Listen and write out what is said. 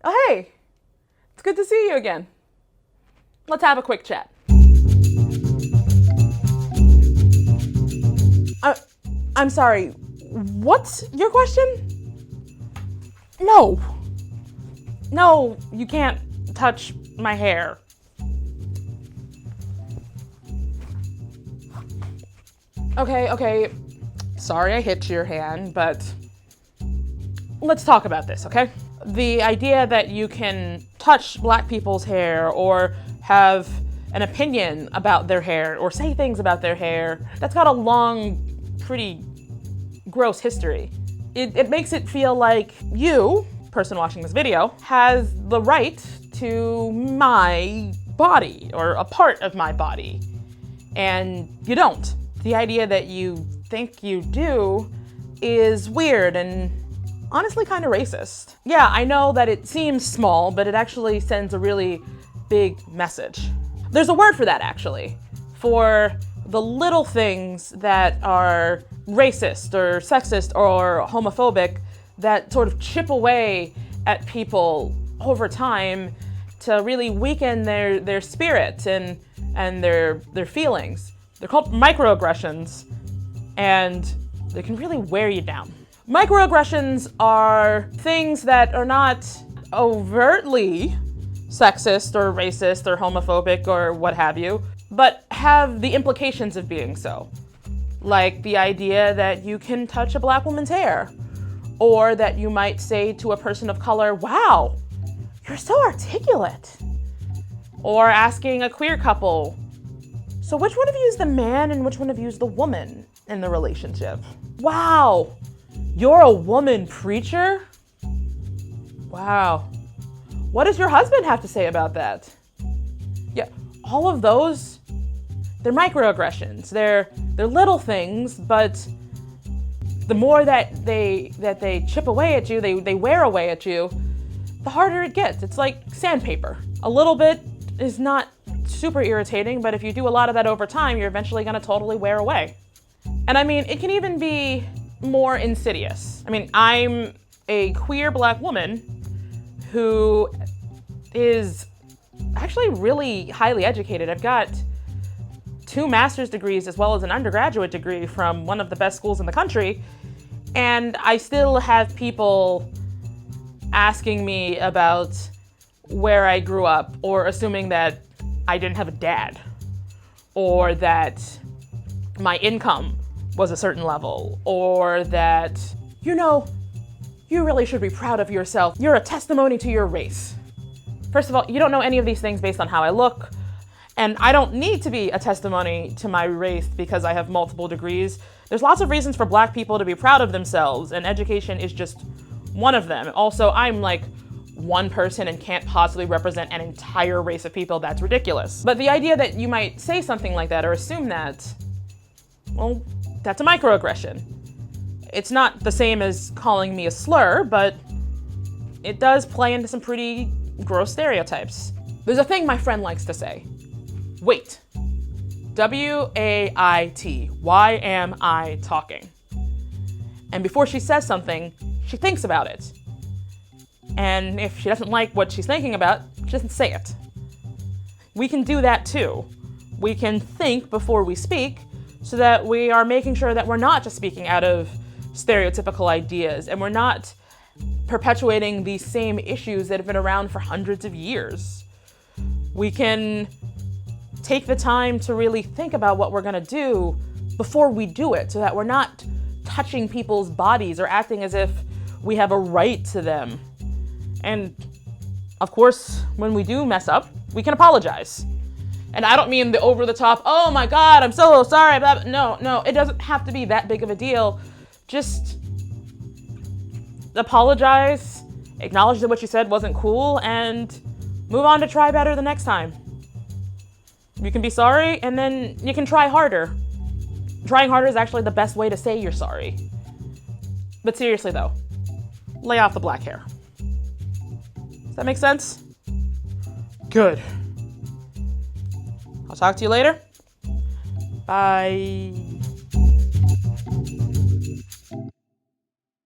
Oh, hey, it's good to see you again. Let's have a quick chat. I'm sorry, what's your question? No, you can't touch my hair. Okay, sorry I hit your hand, but let's talk about this, okay? The idea that you can touch Black people's hair or have an opinion about their hair or say things about their hair, that's got a long, pretty gross history. It makes it feel like you, person watching this video, has the right to my body or a part of my body, and you don't. The idea that you think you do is weird and honestly kind of racist. Yeah, I know that it seems small, but it actually sends a really big message. There's a word for that, actually, for the little things that are racist or sexist or homophobic that sort of chip away at people over time to really weaken their spirit and their feelings. They're called microaggressions, and they can really wear you down. Microaggressions are things that are not overtly sexist or racist or homophobic or what have you, but have the implications of being so. Like the idea that you can touch a Black woman's hair, or that you might say to a person of color, "Wow, you're so articulate." Or asking a queer couple, "So which one of you is the man and which one of you is the woman in the relationship? Wow, you're a woman preacher? Wow, what does your husband have to say about that?" Yeah, all of those, they're microaggressions. They're little things, but the more that they chip away at you, they wear away at you, the harder it gets. It's like sandpaper. A little bit is not super irritating, but if you do a lot of that over time, you're eventually gonna totally wear away. And I mean, it can even be more insidious. I mean, I'm a queer Black woman who is actually really highly educated. I've got 2 master's degrees as well as an undergraduate degree from one of the best schools in the country, and I still have people asking me about where I grew up, or assuming that I didn't have a dad, or that my income was a certain level, or that, you really should be proud of yourself. You're a testimony to your race. First of all, you don't know any of these things based on how I look, and I don't need to be a testimony to my race because I have multiple degrees. There's lots of reasons for Black people to be proud of themselves, and education is just one of them. Also, I'm like one person and can't possibly represent an entire race of people. That's ridiculous. But the idea that you might say something like that or assume that, well, that's a microaggression. It's not the same as calling me a slur, but it does play into some pretty gross stereotypes. There's a thing my friend likes to say. Wait. W-A-I-T. Why am I talking? And before she says something, she thinks about it. And if she doesn't like what she's thinking about, she doesn't say it. We can do that too. We can think before we speak so that we are making sure that we're not just speaking out of stereotypical ideas and we're not perpetuating these same issues that have been around for hundreds of years. We can take the time to really think about what we're gonna do before we do it so that we're not touching people's bodies or acting as if we have a right to them. And of course, when we do mess up, we can apologize. And I don't mean the over the top, "Oh my God, I'm so sorry." No, it doesn't have to be that big of a deal. Just apologize, acknowledge that what you said wasn't cool, and move on to try better the next time. You can be sorry, and then you can try harder. Trying harder is actually the best way to say you're sorry. But seriously though, lay off the black hair. Does that make sense? Good. I'll talk to you later. Bye.